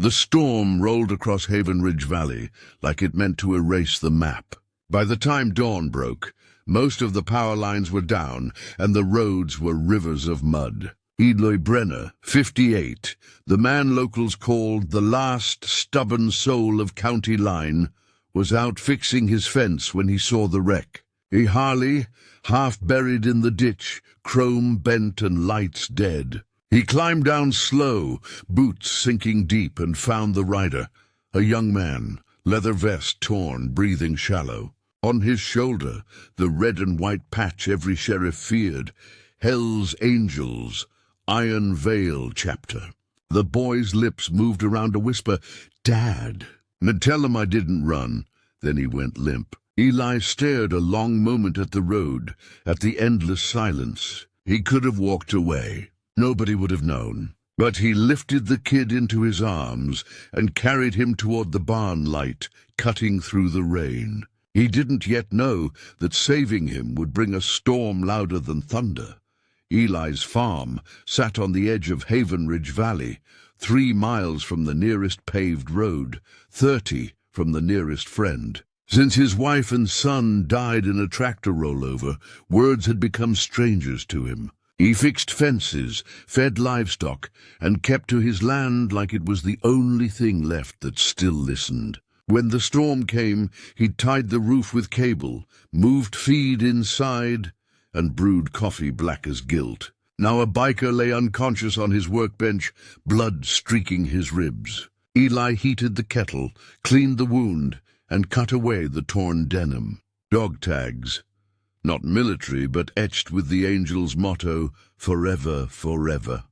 The storm rolled across Haven Ridge Valley like it meant to erase the map. By the time dawn broke, most of the power lines were down and the roads were rivers of mud. Eloy Brenner, 58, the man locals called the last stubborn soul of County Line, was out fixing his fence when he saw the wreck. A Harley, half buried in the ditch, chrome bent and lights dead. He climbed down slow, boots sinking deep, and found the rider, a young man, leather vest torn, breathing shallow. On his shoulder, the red and white patch every sheriff feared, Hell's Angels, Iron Veil chapter. The boy's lips moved around a whisper, "Dad." "Tell him I didn't run." Then he went limp. Eli stared a long moment at the road, at the endless silence. He could have walked away. Nobody would have known. But he lifted the kid into his arms and carried him toward the barn light, cutting through the rain. He didn't yet know that saving him would bring a storm louder than thunder. Eli's farm sat on the edge of Haven Ridge Valley, 3 miles from the nearest paved road, 30 from the nearest friend. Since his wife and son died in a tractor rollover, words had become strangers to him. He fixed fences, fed livestock, and kept to his land like it was the only thing left that still listened. When the storm came, he tied the roof with cable, moved feed inside, and brewed coffee black as guilt. Now a biker lay unconscious on his workbench, blood streaking his ribs. Eli heated the kettle, cleaned the wound, and cut away the torn denim. Dog tags. Not military, but etched with the Angels' motto, "Forever, forever."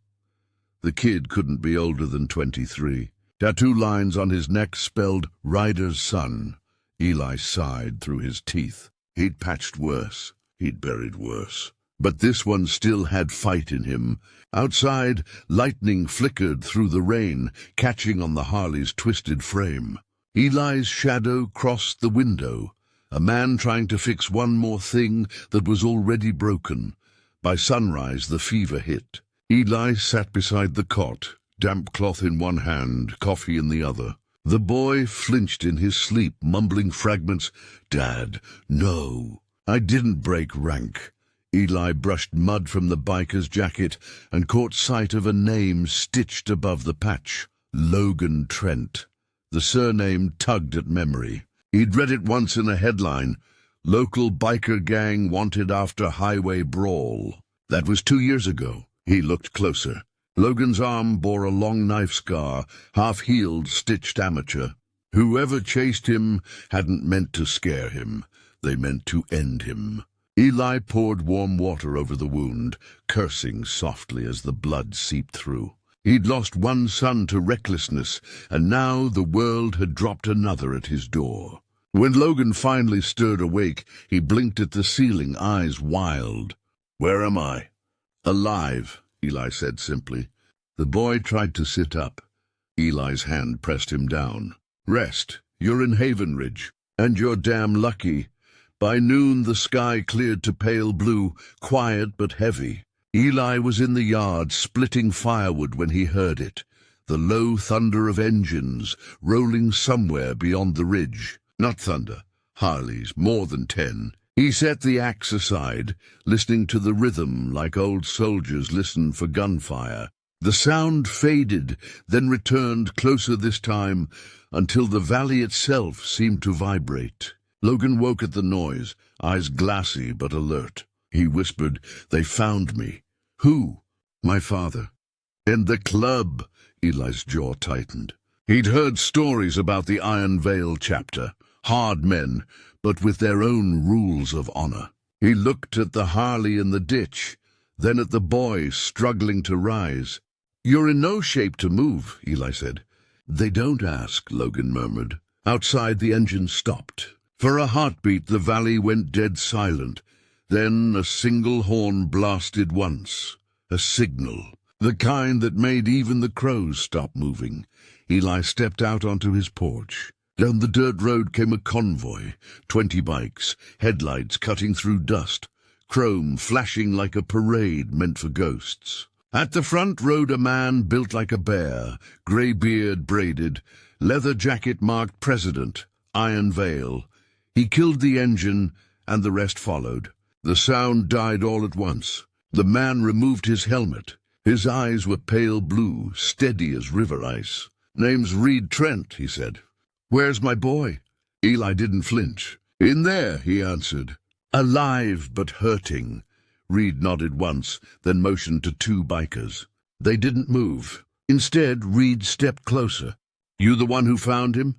The kid couldn't be older than 23. Tattoo lines on his neck spelled "Rider's Son." Eli sighed through his teeth. He'd patched worse. He'd buried worse. But this one still had fight in him. Outside, lightning flickered through the rain, catching on the Harley's twisted frame. Eli's shadow crossed the window, a man trying to fix one more thing that was already broken. By sunrise, the fever hit. Eli sat beside the cot, damp cloth in one hand, coffee in the other. The boy flinched in his sleep, mumbling fragments. "Dad, no. I didn't break rank." Eli brushed mud from the biker's jacket and caught sight of a name stitched above the patch. Logan Trent. The surname tugged at memory. He'd read it once in a headline, "Local biker gang wanted after highway brawl." That was 2 years ago. He looked closer. Logan's arm bore a long knife scar, half-healed, stitched amateur. Whoever chased him hadn't meant to scare him. They meant to end him. Eli poured warm water over the wound, cursing softly as the blood seeped through. He'd lost one son to recklessness, and now the world had dropped another at his door. When Logan finally stirred awake, he blinked at the ceiling, eyes wild. "Where am I?" "Alive," Eli said simply. The boy tried to sit up. Eli's hand pressed him down. "Rest. You're in Haven Ridge. And you're damn lucky." By noon the sky cleared to pale blue, quiet but heavy. Eli was in the yard, splitting firewood when he heard it, the low thunder of engines rolling somewhere beyond the ridge. Not thunder, Harleys, more than 10. He set the axe aside, listening to the rhythm like old soldiers listen for gunfire. The sound faded, then returned closer this time, until the valley itself seemed to vibrate. Logan woke at the noise, eyes glassy but alert. He whispered, "They found me." "Who?" "My father." "In the club." Eli's jaw tightened. He'd heard stories about the Iron Veil chapter, hard men, but with their own rules of honor. He looked at the Harley in the ditch, then at the boy struggling to rise. "You're in no shape to move," Eli said. "They don't ask," Logan murmured. Outside, the engine stopped. For a heartbeat, the valley went dead silent. Then a single horn blasted once. A signal, the kind that made even the crows stop moving. Eli stepped out onto his porch. Down the dirt road came a convoy, 20 bikes, headlights cutting through dust, chrome flashing like a parade meant for ghosts. At the front rode a man built like a bear, grey beard braided, leather jacket marked President, iron veil. He killed the engine, and the rest followed. The sound died all at once. The man removed his helmet. His eyes were pale blue, steady as river ice. "Name's Reed Trent," he said. "Where's my boy?" Eli didn't flinch. "In there," he answered. "Alive but hurting." Reed nodded once, then motioned to two bikers. They didn't move. Instead, Reed stepped closer. "You the one who found him?"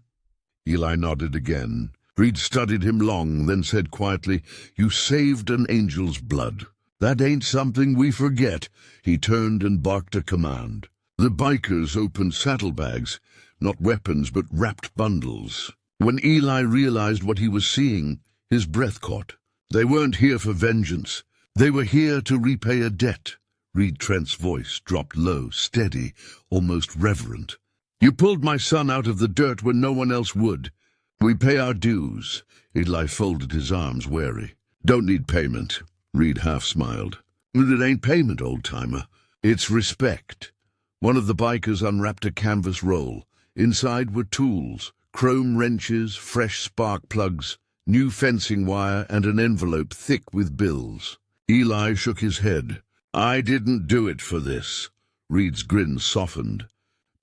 Eli nodded again. Reed studied him long, then said quietly, "You saved an angel's blood. That ain't something we forget." He turned and barked a command. The bikers opened saddlebags, not weapons but wrapped bundles. When Eli realized what he was seeing, his breath caught. They weren't here for vengeance. They were here to repay a debt. Reed Trent's voice dropped low, steady, almost reverent. "You pulled my son out of the dirt when no one else would. We pay our dues." Eli folded his arms, wary. "Don't need payment." Reed half smiled. "It ain't payment, old-timer. It's respect." One of the bikers unwrapped a canvas roll. Inside were tools, chrome wrenches, fresh spark plugs, new fencing wire, and an envelope thick with bills. Eli shook his head. "I didn't do it for this." Reed's grin softened.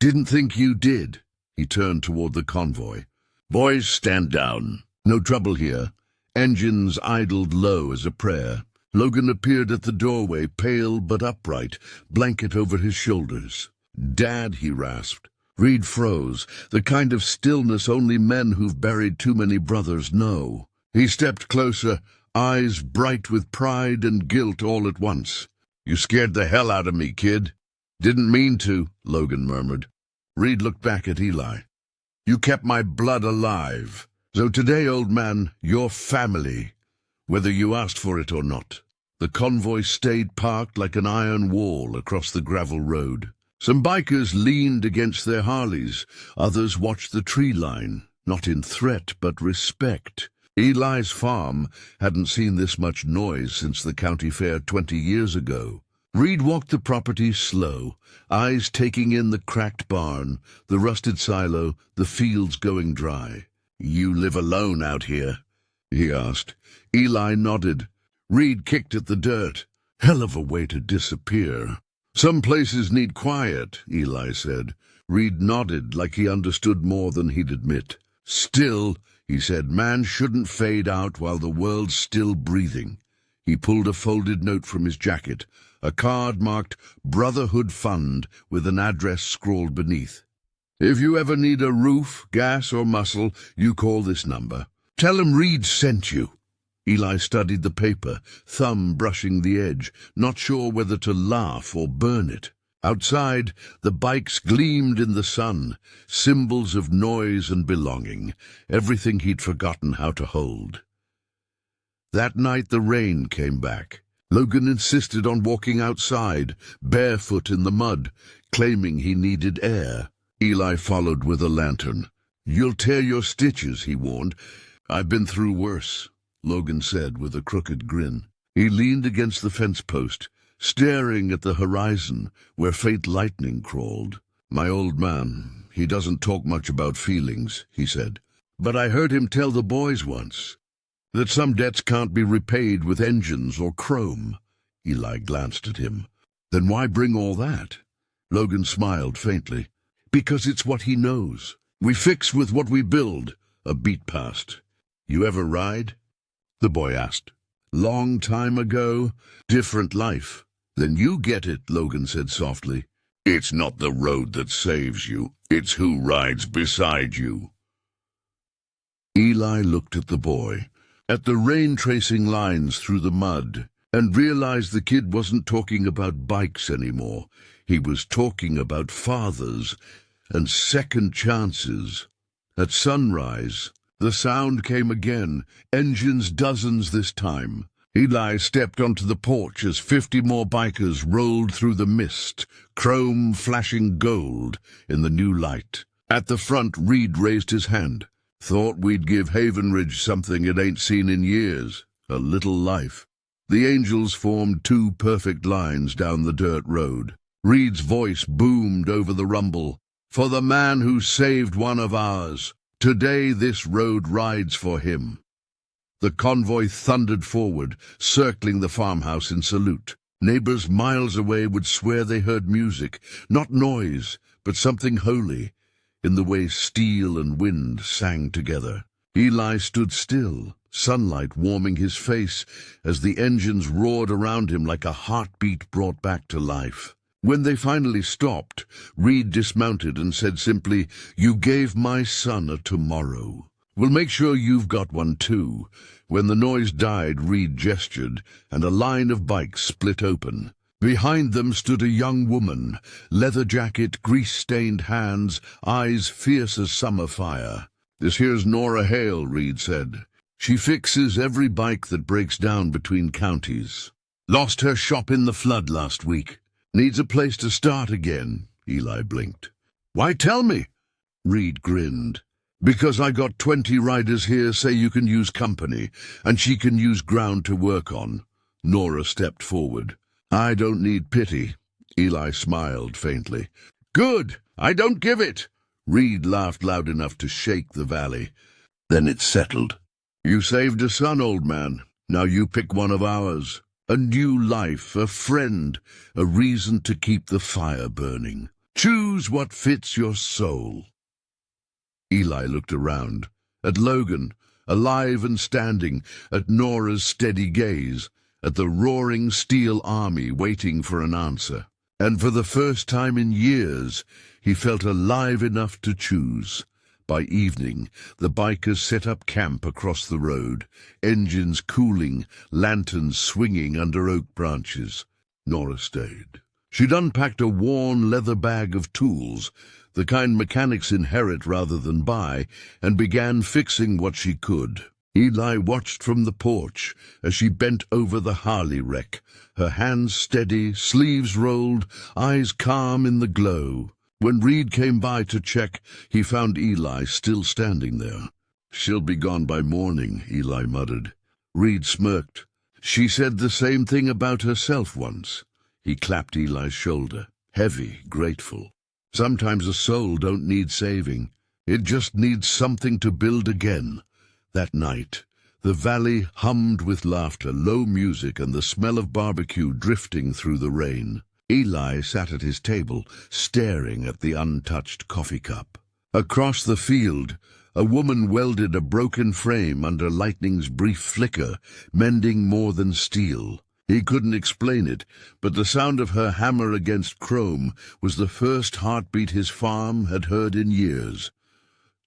"Didn't think you did." He turned toward the convoy. "Boys, stand down. No trouble here." Engines idled low as a prayer. Logan appeared at the doorway, pale but upright, blanket over his shoulders. "Dad," he rasped. Reed froze, the kind of stillness only men who've buried too many brothers know. He stepped closer, eyes bright with pride and guilt all at once. "You scared the hell out of me, kid." "Didn't mean to," Logan murmured. Reed looked back at Eli. "You kept my blood alive. So today, old man, you're family, whether you asked for it or not." The convoy stayed parked like an iron wall across the gravel road. Some bikers leaned against their Harleys. Others watched the tree line, not in threat but respect. Eli's farm hadn't seen this much noise since the county fair 20 years ago. Reed walked the property slow, eyes taking in the cracked barn, the rusted silo, the fields going dry. "You live alone out here?" he asked. Eli nodded. Reed kicked at the dirt. "Hell of a way to disappear." "Some places need quiet," Eli said. Reed nodded like he understood more than he'd admit. "Still," he said, "man shouldn't fade out while the world's still breathing." He pulled a folded note from his jacket, a card marked Brotherhood Fund with an address scrawled beneath. "If you ever need a roof, gas, or muscle, you call this number. Tell 'em Reed sent you." Eli studied the paper, thumb brushing the edge, not sure whether to laugh or burn it. Outside, the bikes gleamed in the sun, symbols of noise and belonging, everything he'd forgotten how to hold. That night the rain came back. Logan insisted on walking outside, barefoot in the mud, claiming he needed air. Eli followed with a lantern. "You'll tear your stitches," he warned. "I've been through worse," Logan said with a crooked grin. He leaned against the fence post, staring at the horizon where faint lightning crawled. "My old man, he doesn't talk much about feelings," he said. "But I heard him tell the boys once that some debts can't be repaid with engines or chrome." Eli glanced at him. "Then why bring all that?" Logan smiled faintly. "Because it's what he knows. We fix with what we build." A beat passed. "You ever ride?" the boy asked. "Long time ago. Different life." "Then you get it," Logan said softly. "It's not the road that saves you. It's who rides beside you." Eli looked at the boy, at the rain-tracing lines through the mud, and realized the kid wasn't talking about bikes anymore. He was talking about fathers and second chances. At sunrise, the sound came again, engines dozens this time. Eli stepped onto the porch as 50 more bikers rolled through the mist, chrome flashing gold in the new light. At the front, Reed raised his hand. "Thought we'd give Haven Ridge something it ain't seen in years. A little life." The angels formed two perfect lines down the dirt road. Reed's voice boomed over the rumble. "For the man who saved one of ours, today this road rides for him." The convoy thundered forward, circling the farmhouse in salute. Neighbors miles away would swear they heard music, not noise, but something holy, in the way steel and wind sang together. Eli stood still, sunlight warming his face as the engines roared around him like a heartbeat brought back to life. When they finally stopped, Reed dismounted and said simply, "You gave my son a tomorrow. We'll make sure you've got one too." When the noise died, Reed gestured, and a line of bikes split open. Behind them stood a young woman, leather jacket, grease-stained hands, eyes fierce as summer fire. "This here's Nora Hale," Reed said. "She fixes every bike that breaks down between counties. Lost her shop in the flood last week. Needs a place to start again." Eli blinked. "Why tell me?" Reed grinned. "Because I got 20 riders here say you can use company, and she can use ground to work on." Nora stepped forward. "I don't need pity." Eli smiled faintly. "Good! I don't give it!" Reed laughed loud enough to shake the valley. Then it settled. "You saved a son, old man. Now you pick one of ours. A new life, a friend, a reason to keep the fire burning. Choose what fits your soul." Eli looked around, at Logan, alive and standing, at Nora's steady gaze, at the roaring steel army waiting for an answer. And for the first time in years, he felt alive enough to choose. By evening, the bikers set up camp across the road, engines cooling, lanterns swinging under oak branches. Nora stayed. She'd unpacked a worn leather bag of tools, the kind mechanics inherit rather than buy, and began fixing what she could. Eli watched from the porch as she bent over the Harley wreck, her hands steady, sleeves rolled, eyes calm in the glow. When Reed came by to check, he found Eli still standing there. "She'll be gone by morning," Eli muttered. Reed smirked. "She said the same thing about herself once." He clapped Eli's shoulder, heavy, grateful. "Sometimes a soul don't need saving. It just needs something to build again." That night, the valley hummed with laughter, low music, and the smell of barbecue drifting through the rain. Eli sat at his table, staring at the untouched coffee cup. Across the field, a woman welded a broken frame under lightning's brief flicker, mending more than steel. He couldn't explain it, but the sound of her hammer against chrome was the first heartbeat his farm had heard in years.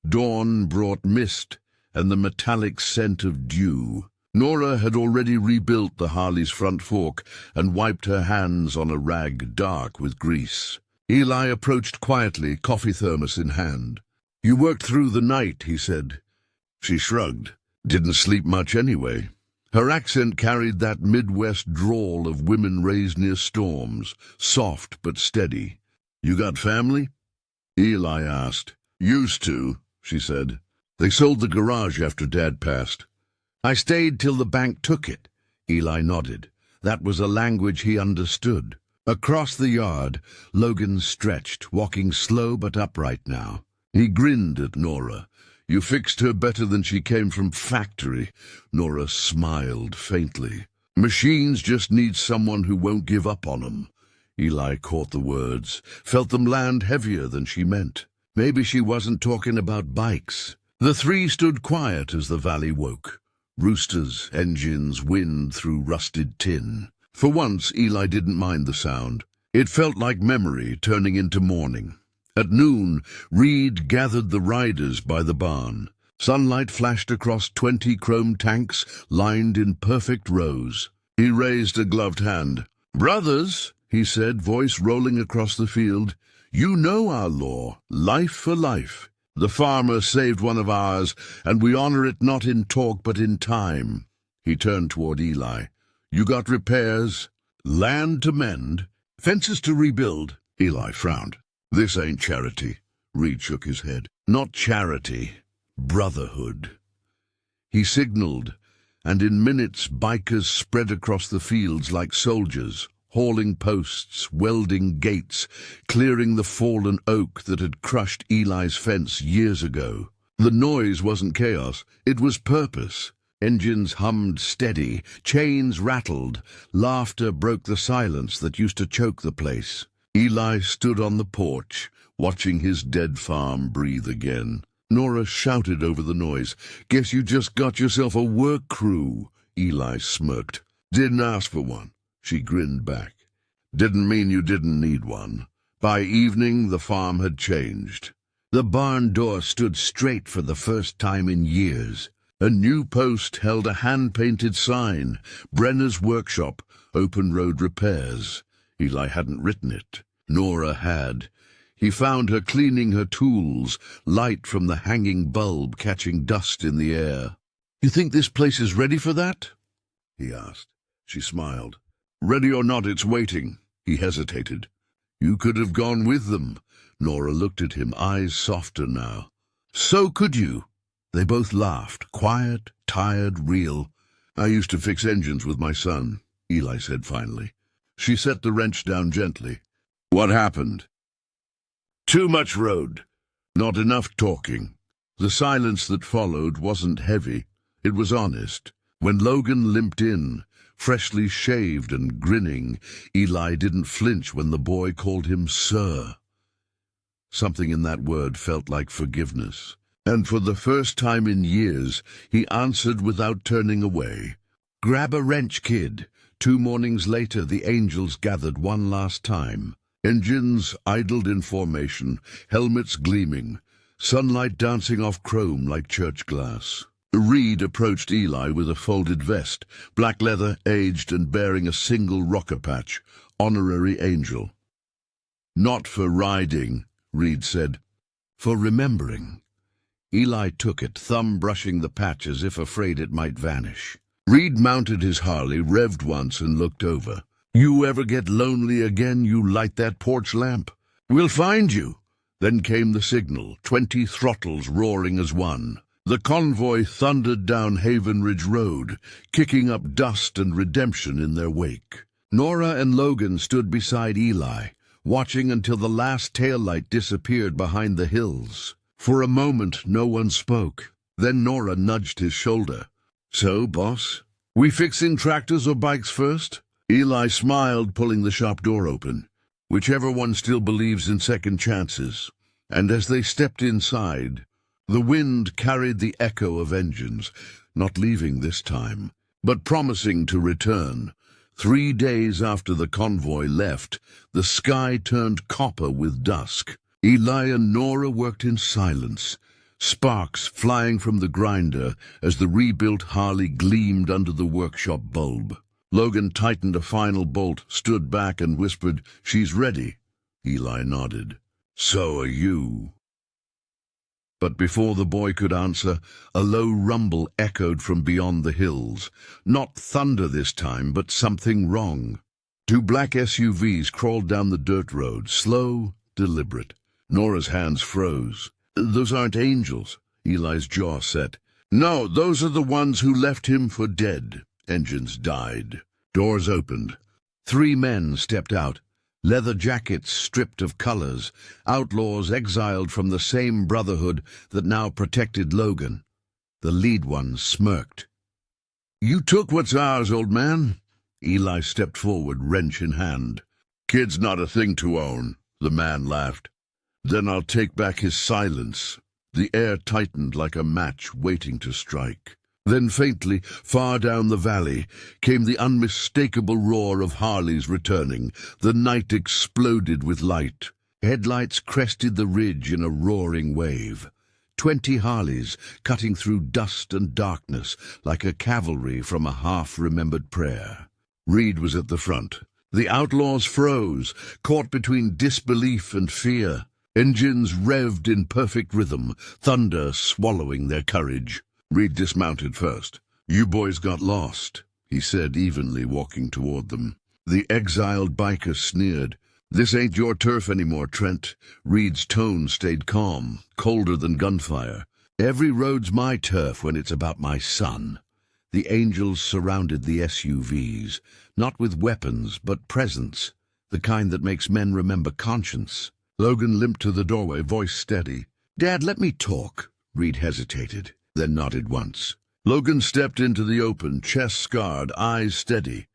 Dawn brought mist and the metallic scent of dew. Nora had already rebuilt the Harley's front fork and wiped her hands on a rag dark with grease. Eli approached quietly, coffee thermos in hand. "You worked through the night," he said. She shrugged. "Didn't sleep much anyway." Her accent carried that Midwest drawl of women raised near storms, soft but steady. "You got family?" Eli asked. "Used to," she said. "They sold the garage after Dad passed." "I stayed till the bank took it." Eli nodded. That was a language he understood. Across the yard, Logan stretched, walking slow but upright now. He grinned at Nora. "You fixed her better than she came from factory." Nora smiled faintly. "Machines just need someone who won't give up on 'em." Eli caught the words, felt them land heavier than she meant. Maybe she wasn't talking about bikes. The three stood quiet as the valley woke. Roosters, engines, wind through rusted tin. For once, Eli didn't mind the sound. It felt like memory turning into morning. At noon, Reed gathered the riders by the barn. Sunlight flashed across 20 chrome tanks lined in perfect rows. He raised a gloved hand. "Brothers," he said, voice rolling across the field, "you know our law, life for life. The farmer saved one of ours, and we honor it not in talk but in time." He turned toward Eli. "You got repairs? Land to mend? Fences to rebuild?" Eli frowned. "This ain't charity." Reed shook his head. "Not charity. Brotherhood." He signaled, and in minutes bikers spread across the fields like soldiers, hauling posts, welding gates, clearing the fallen oak that had crushed Eli's fence years ago. The noise wasn't chaos, it was purpose. Engines hummed steady, chains rattled, laughter broke the silence that used to choke the place. Eli stood on the porch, watching his dead farm breathe again. Nora shouted over the noise, "Guess you just got yourself a work crew." Eli smirked. "Didn't ask for one." She grinned back. "Didn't mean you didn't need one." By evening, the farm had changed. The barn door stood straight for the first time in years. A new post held a hand-painted sign, "Brenner's Workshop, Open Road Repairs." Eli hadn't written it. Nora had. He found her cleaning her tools, light from the hanging bulb catching dust in the air. "You think this place is ready for that?" he asked. She smiled. "Ready or not, it's waiting." He hesitated. "You could have gone with them." Nora looked at him, eyes softer now. "So could you." They both laughed, quiet, tired, real. "I used to fix engines with my son," Eli said finally. She set the wrench down gently. "What happened?" "Too much road. Not enough talking." The silence that followed wasn't heavy. It was honest. When Logan limped in, freshly shaved and grinning, Eli didn't flinch when the boy called him Sir. Something in that word felt like forgiveness. And for the first time in years, he answered without turning away. "Grab a wrench, kid." 2 mornings later, the angels gathered one last time. Engines idled in formation, helmets gleaming, sunlight dancing off chrome like church glass. Reed approached Eli with a folded vest, black leather, aged and bearing a single rocker patch, honorary angel. "Not for riding," Reed said. "For remembering." Eli took it, thumb brushing the patch as if afraid it might vanish. Reed mounted his Harley, revved once, and looked over. "You ever get lonely again, you light that porch lamp. We'll find you." Then came the signal, 20 throttles roaring as one. The convoy thundered down Haven Ridge Road, kicking up dust and redemption in their wake. Nora and Logan stood beside Eli, watching until the last taillight disappeared behind the hills. For a moment, no one spoke. Then Nora nudged his shoulder. "So, boss, we fixing tractors or bikes first?" Eli smiled, pulling the shop door open. "Whichever one still believes in second chances." And as they stepped inside, the wind carried the echo of engines, not leaving this time, but promising to return. 3 days after the convoy left, the sky turned copper with dusk. Eli and Nora worked in silence, sparks flying from the grinder as the rebuilt Harley gleamed under the workshop bulb. Logan tightened a final bolt, stood back and whispered, "She's ready." Eli nodded. "So are you." But before the boy could answer, a low rumble echoed from beyond the hills. Not thunder this time, but something wrong. 2 black SUVs crawled down the dirt road, slow, deliberate. Nora's hands froze. "Those aren't angels." Eli's jaw set. "No, those are the ones who left him for dead." Engines died. Doors opened. 3 men stepped out, leather jackets stripped of colors, outlaws exiled from the same brotherhood that now protected Logan. The lead one smirked. "You took what's ours, old man." Eli stepped forward, wrench in hand. "Kid's not a thing to own," the man laughed. "Then I'll take back his silence." The air tightened like a match waiting to strike. Then faintly, far down the valley, came the unmistakable roar of Harleys returning. The night exploded with light. Headlights crested the ridge in a roaring wave. 20 Harleys cutting through dust and darkness like a cavalry from a half-remembered prayer. Reed was at the front. The outlaws froze, caught between disbelief and fear. Engines revved in perfect rhythm, thunder swallowing their courage. Reed dismounted first. "You boys got lost," he said evenly, walking toward them. The exiled biker sneered. "This ain't your turf anymore, Trent." Reed's tone stayed calm, colder than gunfire. "Every road's my turf when it's about my son." The angels surrounded the SUVs, not with weapons, but presence, the kind that makes men remember conscience. Logan limped to the doorway, voice steady. "Dad, let me talk." Reed hesitated, then nodded once. Logan stepped into the open, chest scarred, eyes steady.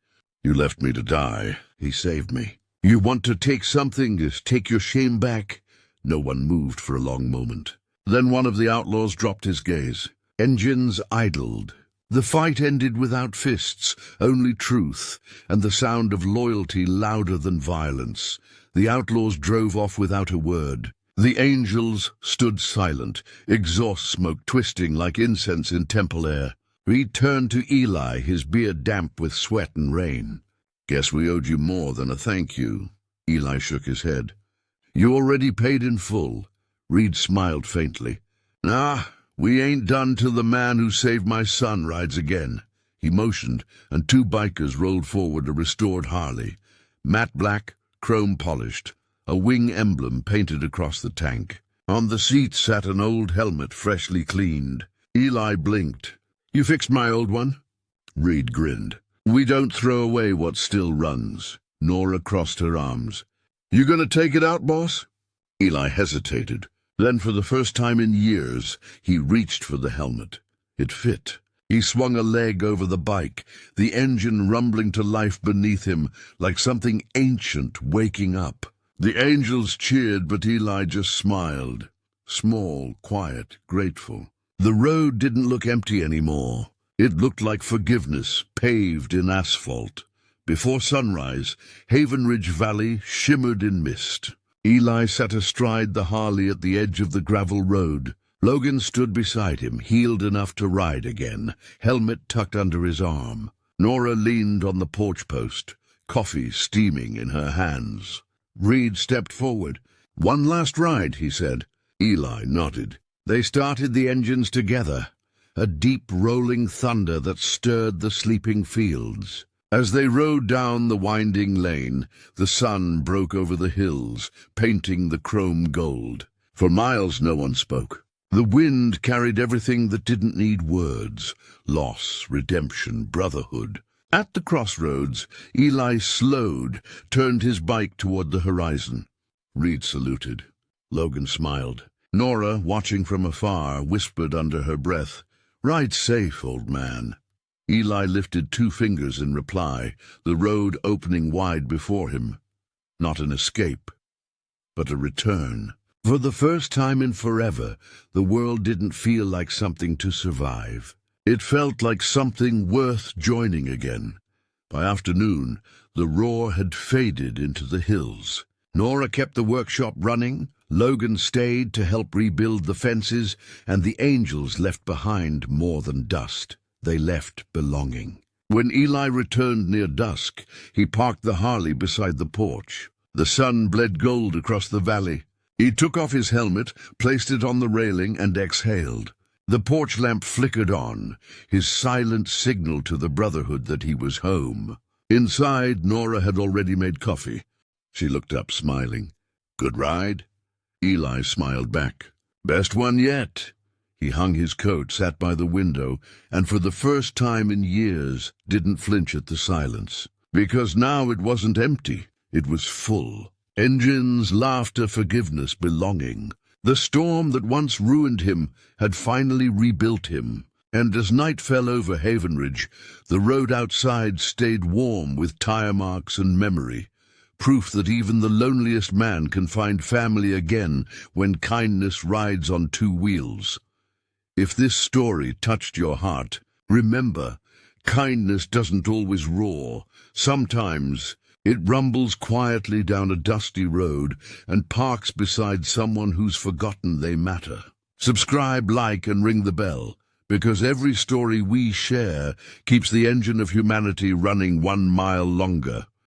"You left me to die. He saved me. You want to take something, just take your shame back?" No one moved for a long moment. Then one of the outlaws dropped his gaze. Engines idled. The fight ended without fists, only truth, and the sound of loyalty louder than violence. The outlaws drove off without a word. The angels stood silent, exhaust smoke twisting like incense in temple air. Reed turned to Eli, his beard damp with sweat and rain. "Guess we owed you more than a thank you." Eli shook his head. "You already paid in full." Reed smiled faintly. "Nah, we ain't done till the man who saved my son rides again." He motioned, and two bikers rolled forward a restored Harley. Matte black, chrome polished, a wing emblem painted across the tank. On the seat sat an old helmet freshly cleaned. Eli blinked. "You fixed my old one?" Reed grinned. "We don't throw away what still runs." Nora crossed her arms. "You gonna take it out, boss?" Eli hesitated. Then, for the first time in years, he reached for the helmet. It fit. He swung a leg over the bike, the engine rumbling to life beneath him, like something ancient waking up. The angels cheered, but Eli just smiled. Small, quiet, grateful. The road didn't look empty anymore. It looked like forgiveness, paved in asphalt. Before sunrise, Haven Ridge Valley shimmered in mist. Eli sat astride the Harley at the edge of the gravel road. Logan stood beside him, healed enough to ride again, helmet tucked under his arm. Nora leaned on the porch post, coffee steaming in her hands. Reed stepped forward. "One last ride," he said. Eli nodded. They started the engines together, a deep rolling thunder that stirred the sleeping fields. As they rode down the winding lane, the sun broke over the hills, painting the chrome gold. For miles no one spoke. The wind carried everything that didn't need words: loss, redemption, brotherhood. At the crossroads, Eli slowed, turned his bike toward the horizon. Reed saluted. Logan smiled. Nora, watching from afar, whispered under her breath, "Ride safe, old man." Eli lifted two fingers in reply, the road opening wide before him. Not an escape, but a return. For the first time in forever, the world didn't feel like something to survive. It felt like something worth joining again. By afternoon, the roar had faded into the hills. Nora kept the workshop running, Logan stayed to help rebuild the fences, and the angels left behind more than dust. They left belonging. When Eli returned near dusk, he parked the Harley beside the porch. The sun bled gold across the valley. He took off his helmet, placed it on the railing, and exhaled. The porch lamp flickered on, his silent signal to the brotherhood that he was home. Inside, Nora had already made coffee. She looked up, smiling. "Good ride?" Eli smiled back. "Best one yet." He hung his coat, sat by the window, and for the first time in years didn't flinch at the silence. Because now it wasn't empty, it was full. Engines, laughter, forgiveness, belonging. The storm that once ruined him had finally rebuilt him. And as night fell over Haven Ridge, the road outside stayed warm with tire marks and memory. Proof that even the loneliest man can find family again when kindness rides on two wheels. If this story touched your heart, remember, kindness doesn't always roar. Sometimes it rumbles quietly down a dusty road and parks beside someone who's forgotten they matter. Subscribe, like, and ring the bell, because every story we share keeps the engine of humanity running 1 mile longer.